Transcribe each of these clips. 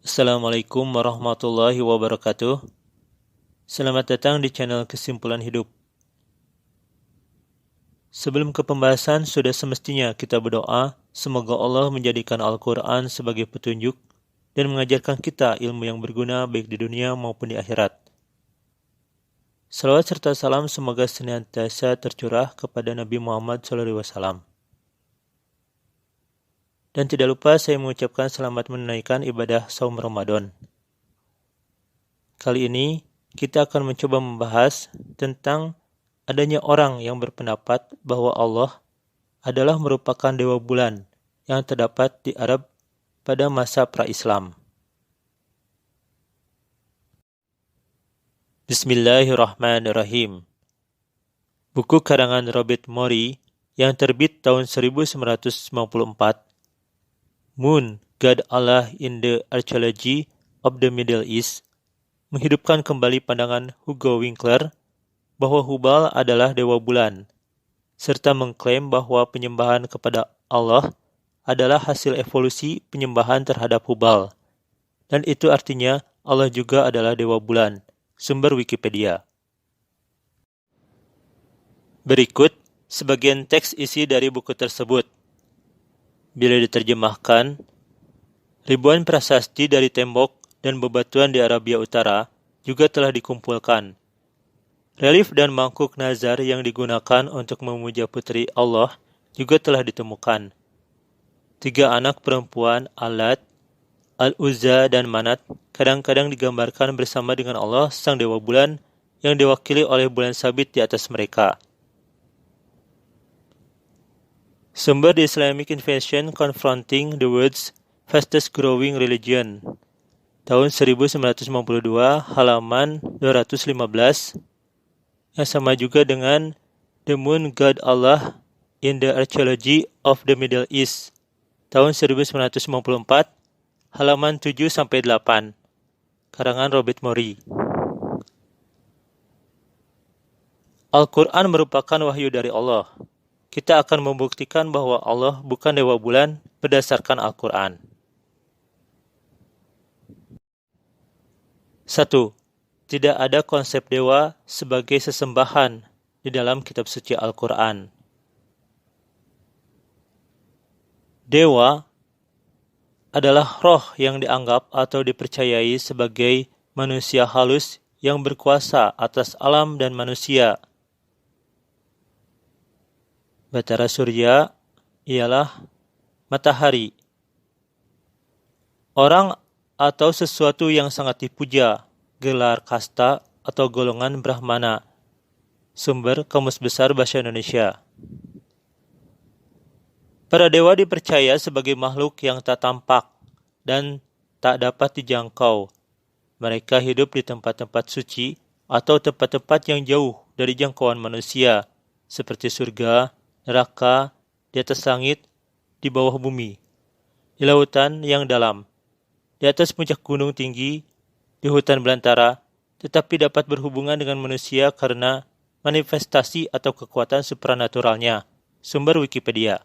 Assalamualaikum warahmatullahi wabarakatuh. Selamat datang di channel Kesimpulan Hidup. Sebelum ke pembahasan, sudah semestinya kita berdoa, semoga Allah menjadikan Al-Quran sebagai petunjuk dan mengajarkan kita ilmu yang berguna baik di dunia maupun di akhirat. Salawat serta salam semoga senantiasa tercurah kepada Nabi Muhammad SAW. Dan tidak lupa saya mengucapkan selamat menunaikan ibadah saum Ramadan. Kali ini kita akan mencoba membahas tentang adanya orang yang berpendapat bahwa Allah adalah merupakan dewa bulan yang terdapat di Arab pada masa pra-Islam. Bismillahirrahmanirrahim. Buku karangan Robert Morey yang terbit tahun 1994, Moon, God Allah in the Archaeology of the Middle East, menghidupkan kembali pandangan Hugo Winkler bahwa Hubal adalah dewa bulan, serta mengklaim bahwa penyembahan kepada Allah adalah hasil evolusi penyembahan terhadap Hubal, dan itu artinya Allah juga adalah dewa bulan. Sumber Wikipedia. Berikut sebagian teks isi dari buku tersebut. Bila diterjemahkan, ribuan prasasti dari tembok dan bebatuan di Arabia Utara juga telah dikumpulkan. Relief dan mangkuk nazar yang digunakan untuk memuja putri Allah juga telah ditemukan. 3 anak perempuan, Alat, Al-Uzza, dan Manat, kadang-kadang digambarkan bersama dengan Allah, sang dewa bulan, yang diwakili oleh bulan sabit di atas mereka. Sumber di Islamic Invention Confronting the World's Fastest Growing Religion, tahun 1992, halaman 215, yang sama juga dengan The Moon, God Allah in the Archaeology of the Middle East, tahun 1994, halaman 7-8, karangan Robert Morey. Al-Quran merupakan wahyu dari Allah. Kita akan membuktikan bahwa Allah bukan dewa bulan berdasarkan Al-Quran. 1. Tidak ada konsep dewa sebagai sesembahan di dalam kitab suci Al-Quran. Dewa adalah roh yang dianggap atau dipercayai sebagai manusia halus yang berkuasa atas alam dan manusia. Batara surya ialah matahari. Orang atau sesuatu yang sangat dipuja, gelar kasta atau golongan Brahmana. Sumber Kamus Besar Bahasa Indonesia. Para dewa dipercaya sebagai makhluk yang tak tampak dan tak dapat dijangkau. Mereka hidup di tempat-tempat suci atau tempat-tempat yang jauh dari jangkauan manusia, seperti surga, neraka, di atas langit, di bawah bumi, di lautan yang dalam, di atas puncak gunung tinggi, di hutan belantara, tetapi dapat berhubungan dengan manusia karena manifestasi atau kekuatan supranaturalnya. Sumber Wikipedia.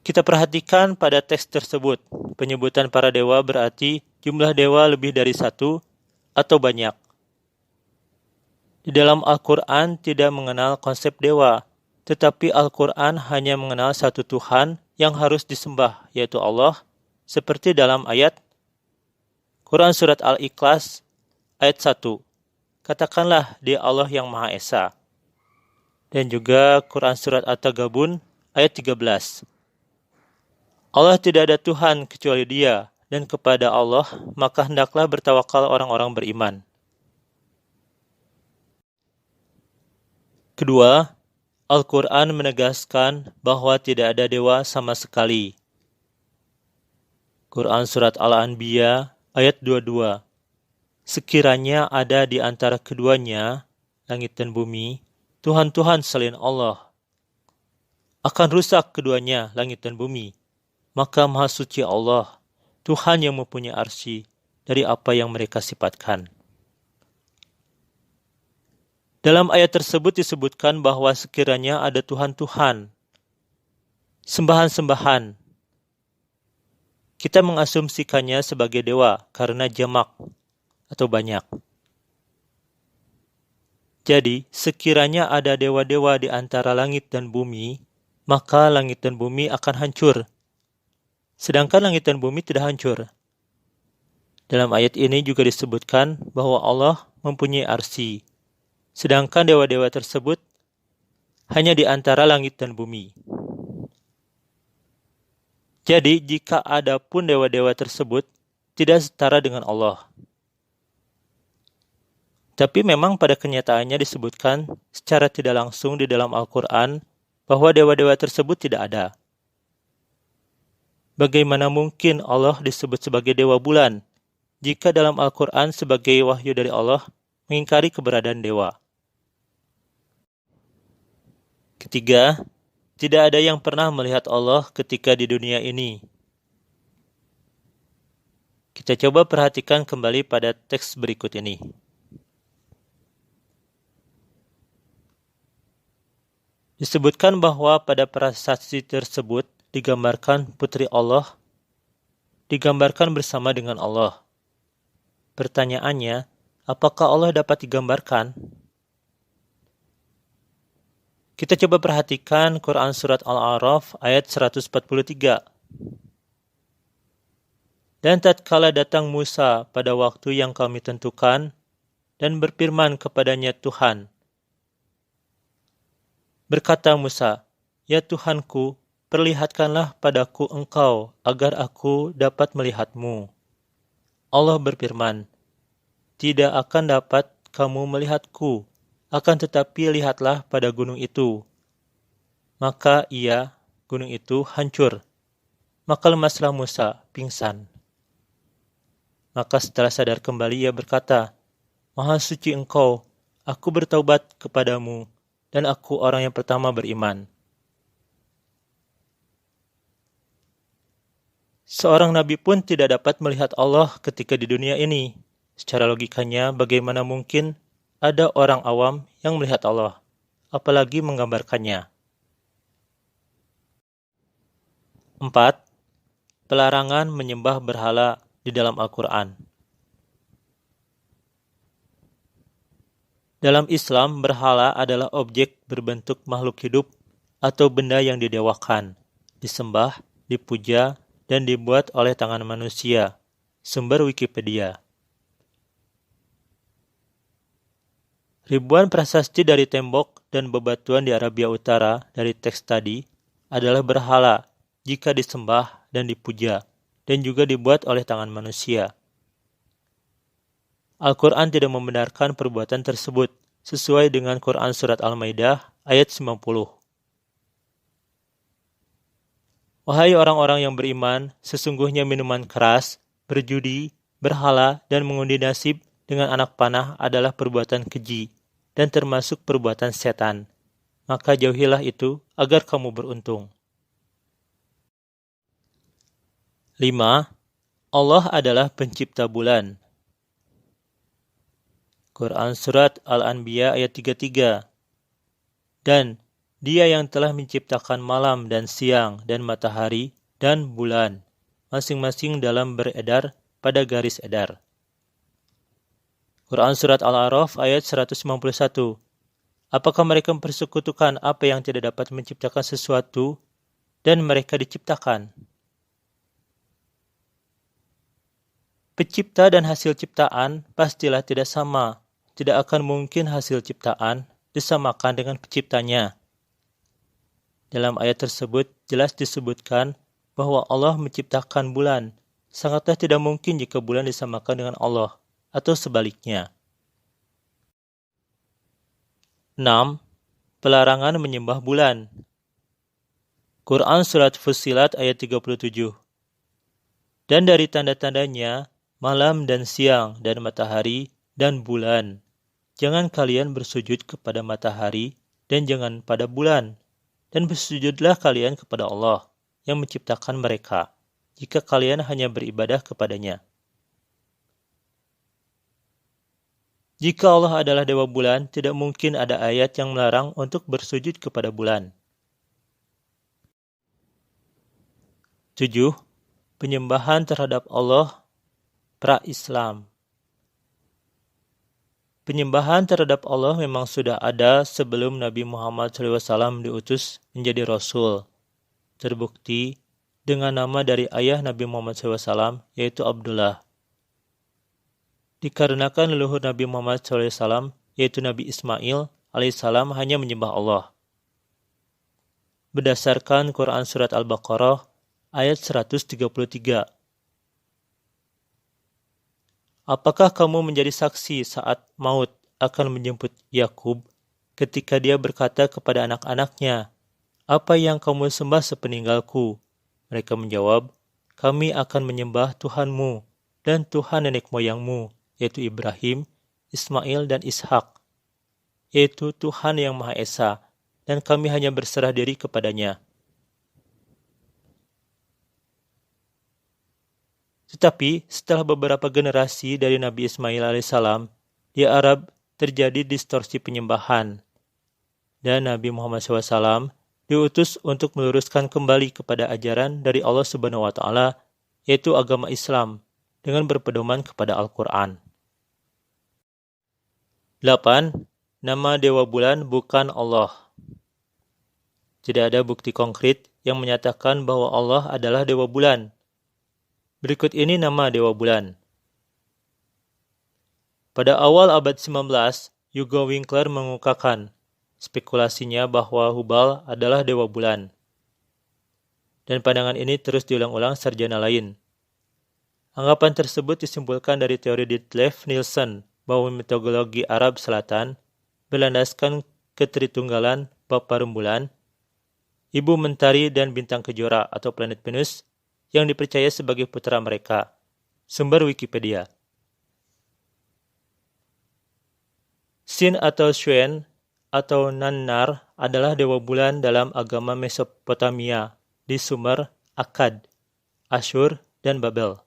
Kita perhatikan pada teks tersebut, penyebutan para dewa berarti jumlah dewa lebih dari 1 atau banyak. Di dalam Al-Quran tidak mengenal konsep dewa, tetapi Al-Quran hanya mengenal satu Tuhan yang harus disembah, yaitu Allah, seperti dalam ayat Quran Surat Al-Ikhlas ayat 1. Katakanlah Dia Allah yang Maha Esa. Dan juga Quran Surat At-Tagabun ayat 13. Allah tidak ada Tuhan kecuali Dia, dan kepada Allah maka hendaklah bertawakal orang-orang beriman. Kedua, Al-Quran menegaskan bahwa tidak ada dewa sama sekali. Quran Surat Al-Anbiya ayat 22. Sekiranya ada di antara keduanya, langit dan bumi, Tuhan-Tuhan selain Allah, akan rusak keduanya, langit dan bumi. Maka Maha Suci Allah, Tuhan yang mempunyai arsy, dari apa yang mereka sifatkan. Dalam ayat tersebut disebutkan bahwa sekiranya ada Tuhan-Tuhan, sembahan-sembahan, Kita mengasumsikannya sebagai dewa karena jamak atau banyak. Jadi, sekiranya ada dewa-dewa di antara langit dan bumi, maka langit dan bumi akan hancur. Sedangkan langit dan bumi tidak hancur. Dalam ayat ini juga disebutkan bahwa Allah mempunyai arsy. Sedangkan dewa-dewa tersebut hanya di antara langit dan bumi. Jadi, jika ada pun dewa-dewa tersebut, tidak setara dengan Allah. Tapi memang pada kenyataannya disebutkan secara tidak langsung di dalam Al-Quran bahwa dewa-dewa tersebut tidak ada. Bagaimana mungkin Allah disebut sebagai dewa bulan, jika dalam Al-Quran sebagai wahyu dari Allah mengingkari keberadaan dewa? Ketiga, tidak ada yang pernah melihat Allah ketika di dunia ini. Kita coba perhatikan kembali pada teks berikut ini. Disebutkan bahwa pada prasasti tersebut digambarkan putri Allah, digambarkan bersama dengan Allah. Pertanyaannya, apakah Allah dapat digambarkan? Kita coba perhatikan Quran Surat Al-A'raf ayat 143. Dan tatkala datang Musa pada waktu yang kami tentukan, dan berfirman kepadanya Tuhan, berkata Musa, "Ya Tuhanku, perlihatkanlah padaku Engkau agar aku dapat melihatmu." Allah berfirman, "Tidak akan dapat kamu melihatku, akan tetapi lihatlah pada gunung itu." Maka gunung itu hancur. Maka lemaslah Musa, pingsan. Maka setelah sadar kembali ia berkata, "Maha suci Engkau, aku bertaubat kepadamu, dan aku orang yang pertama beriman." Seorang nabi pun tidak dapat melihat Allah ketika di dunia ini. Secara logikanya, bagaimana mungkin ada orang awam yang melihat Allah, apalagi menggambarkannya? 4. Pelarangan menyembah berhala di dalam Al-Quran. Dalam Islam, berhala adalah objek berbentuk makhluk hidup atau benda yang didewakan, disembah, dipuja, dan dibuat oleh tangan manusia. Sumber Wikipedia. Ribuan prasasti dari tembok dan bebatuan di Arabia Utara dari teks tadi adalah berhala jika disembah dan dipuja, dan juga dibuat oleh tangan manusia. Al-Quran tidak membenarkan perbuatan tersebut, sesuai dengan Quran Surat Al-Maidah ayat 90. Wahai orang-orang yang beriman, sesungguhnya minuman keras, berjudi, berhala, dan mengundi nasib dengan anak panah adalah perbuatan keji, dan termasuk perbuatan setan. Maka jauhilah itu agar kamu beruntung. 5. Allah adalah pencipta bulan. Quran Surat Al-Anbiya ayat 33. Dan Dia yang telah menciptakan malam dan siang dan matahari dan bulan, masing-masing dalam beredar pada garis edar. Quran Surat Al-A'raf ayat 191. Apakah mereka mempersekutukan apa yang tidak dapat menciptakan sesuatu dan mereka diciptakan? Pencipta dan hasil ciptaan pastilah tidak sama. Tidak akan mungkin hasil ciptaan disamakan dengan penciptanya. Dalam ayat tersebut jelas disebutkan bahwa Allah menciptakan bulan. Sangatlah tidak mungkin jika bulan disamakan dengan Allah, atau sebaliknya. 6. Pelarangan menyembah bulan. Quran Surat Fussilat ayat 37. Dan dari tanda-tandanya, malam dan siang dan matahari dan bulan. Jangan kalian bersujud kepada matahari dan jangan pada bulan. Dan bersujudlah kalian kepada Allah yang menciptakan mereka, jika kalian hanya beribadah kepadanya. Jika Allah adalah dewa bulan, tidak mungkin ada ayat yang melarang untuk bersujud kepada bulan. 7. penyembahan terhadap Allah pra-Islam. Penyembahan terhadap Allah memang sudah ada sebelum Nabi Muhammad SAW diutus menjadi Rasul. Terbukti dengan nama dari ayah Nabi Muhammad SAW, yaitu Abdullah. Dikarenakan leluhur Nabi Muhammad SAW, yaitu Nabi Ismail alaihissalam, hanya menyembah Allah. Berdasarkan Quran Surat Al-Baqarah ayat 133. Apakah kamu menjadi saksi saat maut akan menjemput Yakub ketika dia berkata kepada anak-anaknya, "Apa yang kamu sembah sepeninggalku?" Mereka menjawab, "Kami akan menyembah Tuhanmu dan Tuhan nenek moyangmu, yaitu Ibrahim, Ismail, dan Ishak, yaitu Tuhan yang Maha Esa, dan kami hanya berserah diri kepadanya." Tetapi setelah beberapa generasi dari Nabi Ismail alaihissalam, di Arab terjadi distorsi penyembahan, dan Nabi Muhammad SAW diutus untuk meluruskan kembali kepada ajaran dari Allah Subhanahu wa Ta'ala, yaitu agama Islam, dengan berpedoman kepada Al-Quran. 8. Nama Dewa Bulan bukan Allah. Tidak ada bukti konkret yang menyatakan bahwa Allah adalah Dewa Bulan. Berikut ini nama Dewa Bulan. Pada awal abad 19, Hugo Winkler mengungkapkan spekulasinya bahwa Hubal adalah Dewa Bulan. Dan pandangan ini terus diulang-ulang sarjana lain. Anggapan tersebut disimpulkan dari teori Ditlev Nielsen bahwa mitologi Arab Selatan berlandaskan ketritunggalan Bapa Rembulan, Ibu Mentari, dan Bintang Kejora atau planet Venus yang dipercaya sebagai putra mereka. Sumber Wikipedia. Sin atau Shuen atau Nannar adalah dewa bulan dalam agama Mesopotamia di Sumer, Akkad, Asyur, dan Babel.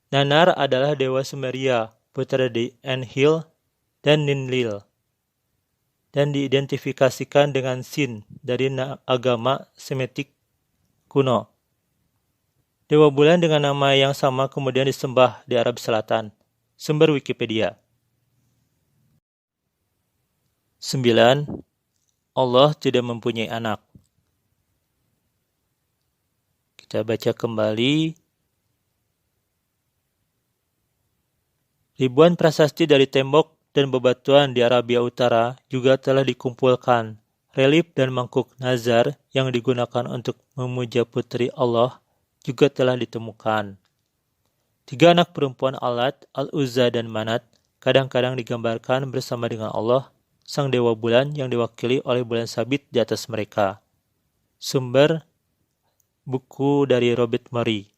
Nannar adalah dewa Sumeria, putra dari Enlil dan Ninlil, dan diidentifikasikan dengan Sin dari agama Semitik kuno. Dewa bulan dengan nama yang sama kemudian disembah di Arab Selatan. Sumber Wikipedia. 9. Allah tidak mempunyai anak. Kita baca kembali. Ribuan prasasti dari tembok dan bebatuan di Arabia Utara juga telah dikumpulkan. Relief dan mangkuk nazar yang digunakan untuk memuja putri Allah juga telah ditemukan. 3 anak perempuan Allat, Al-Uzza, dan Manat kadang-kadang digambarkan bersama dengan Allah, sang dewa bulan yang diwakili oleh bulan sabit di atas mereka. Sumber buku dari Robert Murray.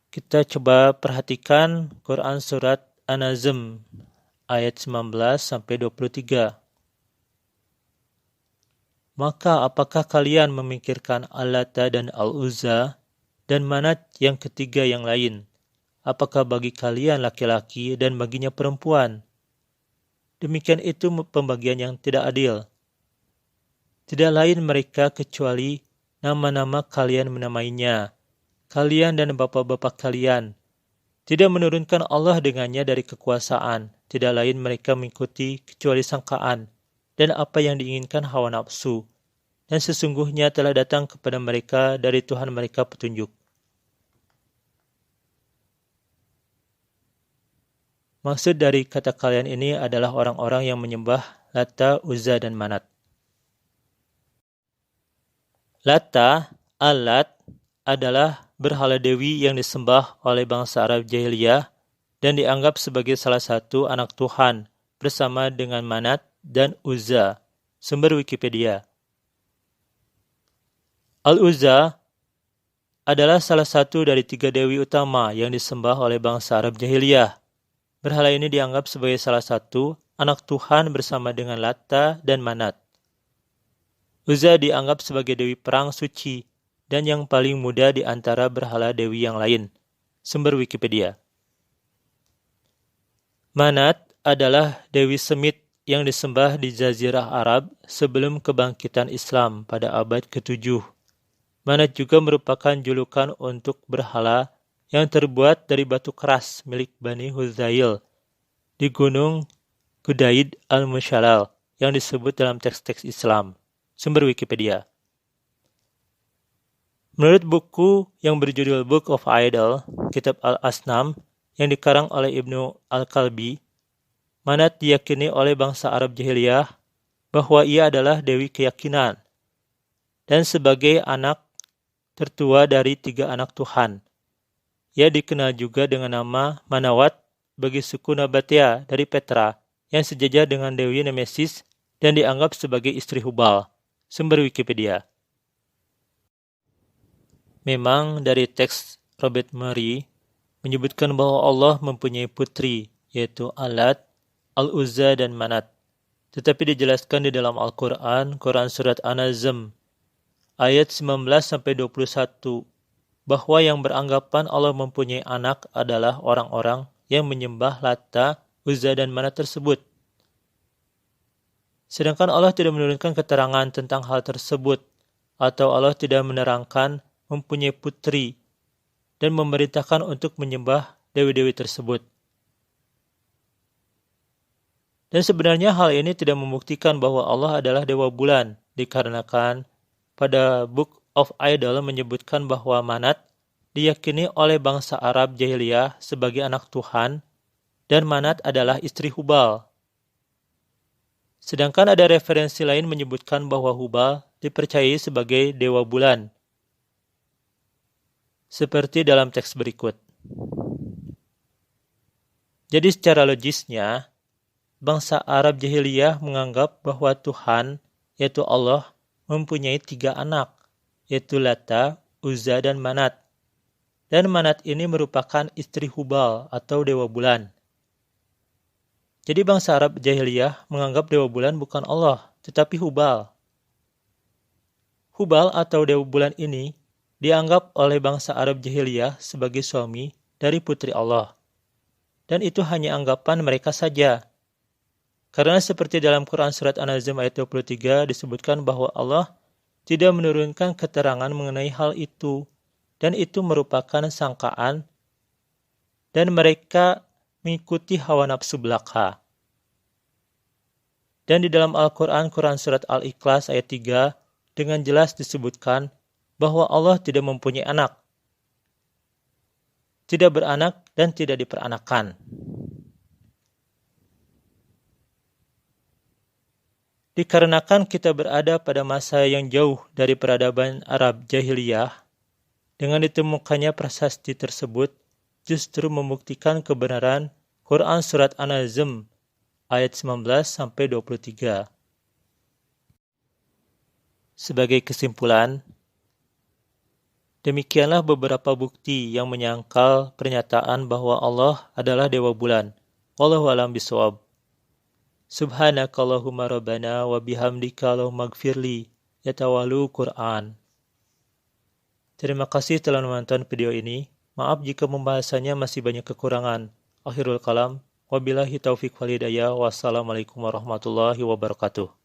Kita coba perhatikan Quran Surat An-Nazm ayat 19-23. Maka apakah kalian memikirkan Al-Lata dan Al-Uzza dan Manat yang ketiga yang lain? Apakah bagi kalian laki-laki dan baginya perempuan? Demikian itu pembagian yang tidak adil. Tidak lain mereka kecuali nama-nama kalian menamainya, kalian dan bapak-bapak kalian. Tidak menurunkan Allah dengannya dari kekuasaan, tidak lain mereka mengikuti kecuali sangkaan dan apa yang diinginkan hawa nafsu, dan sesungguhnya telah datang kepada mereka dari Tuhan mereka petunjuk. Maksud dari kata kalian ini adalah orang-orang yang menyembah Lata, Uzza, dan Manat. Lata, Al-Lat, adalah berhala dewi yang disembah oleh bangsa Arab Jahiliyah dan dianggap sebagai salah satu anak Tuhan bersama dengan Manat dan Uzza. Sumber Wikipedia. Al-Uzza adalah salah satu dari 3 dewi utama yang disembah oleh bangsa Arab Jahiliyah. Berhala ini dianggap sebagai salah satu anak Tuhan bersama dengan Lata dan Manat. Uzza dianggap sebagai dewi perang suci dan yang paling muda di antara berhala dewi yang lain. Sumber Wikipedia. Manat adalah dewi semit yang disembah di Jazirah Arab sebelum kebangkitan Islam pada abad ke-7. Manat juga merupakan julukan untuk berhala yang terbuat dari batu keras milik Bani Huzail di Gunung Gudaid al-Mushalal yang disebut dalam teks-teks Islam. Sumber Wikipedia. Menurut buku yang berjudul Book of Idol, Kitab Al-Asnam, yang dikarang oleh Ibnu Al-Kalbi, Manat diyakini oleh bangsa Arab Jahiliyah bahwa ia adalah dewi keyakinan dan sebagai anak tertua dari 3 anak Tuhan. Ia dikenal juga dengan nama Manawat bagi suku Nabatea dari Petra yang sejajar dengan Dewi Nemesis dan dianggap sebagai istri Hubal. Sumber Wikipedia. Memang dari teks Robert Murray menyebutkan bahwa Allah mempunyai putri, yaitu Alat, Al-Uzza, dan Manat. Tetapi dijelaskan di dalam Al-Quran, Quran Surat An-Nazm, ayat 19-21, bahwa yang beranggapan Allah mempunyai anak adalah orang-orang yang menyembah Lata, Uzza, dan Manat tersebut. Sedangkan Allah tidak menurunkan keterangan tentang hal tersebut, atau Allah tidak menerangkan mempunyai putri dan memerintahkan untuk menyembah dewi-dewi tersebut. Dan sebenarnya hal ini tidak membuktikan bahwa Allah adalah dewa bulan, dikarenakan pada Book of Idol menyebutkan bahwa Manat diyakini oleh bangsa Arab Jahiliyah sebagai anak Tuhan, dan Manat adalah istri Hubal. Sedangkan ada referensi lain menyebutkan bahwa Hubal dipercayai sebagai dewa bulan, seperti dalam teks berikut. Jadi secara logisnya, bangsa Arab Jahiliyah menganggap bahwa Tuhan, yaitu Allah, mempunyai 3 anak, yaitu Lata, Uzza, dan Manat. Dan Manat ini merupakan istri Hubal atau dewa bulan. Jadi bangsa Arab Jahiliyah menganggap dewa bulan bukan Allah, tetapi Hubal. Hubal atau dewa bulan ini dianggap oleh bangsa Arab Jahiliyah sebagai suami dari putri Allah. Dan itu hanya anggapan mereka saja. Karena seperti dalam Quran Surat An-Nazm ayat 23 disebutkan bahwa Allah tidak menurunkan keterangan mengenai hal itu, dan itu merupakan sangkaan, dan mereka mengikuti hawa nafsu belaka. Dan di dalam Al-Quran, Quran Surat Al-Ikhlas ayat 3, dengan jelas disebutkan bahwa Allah tidak mempunyai anak, tidak beranak, dan tidak diperanakan. Dikarenakan kita berada pada masa yang jauh dari peradaban Arab Jahiliyah, dengan ditemukannya prasasti tersebut justru membuktikan kebenaran Quran Surat An-Nazm ayat 19-23. Sebagai kesimpulan, demikianlah beberapa bukti yang menyangkal pernyataan bahwa Allah adalah dewa bulan. Wallahu a'lam bishawab. Subhanakallahumma rabbana wa bihamdika Allahumma gfirli. Yatawalu Quran. Terima kasih telah menonton video ini. Maaf jika pembahasannya masih banyak kekurangan. Akhirul kalam. Wabillahi taufiq wal hidayah. Wassalamualaikum warahmatullahi wabarakatuh.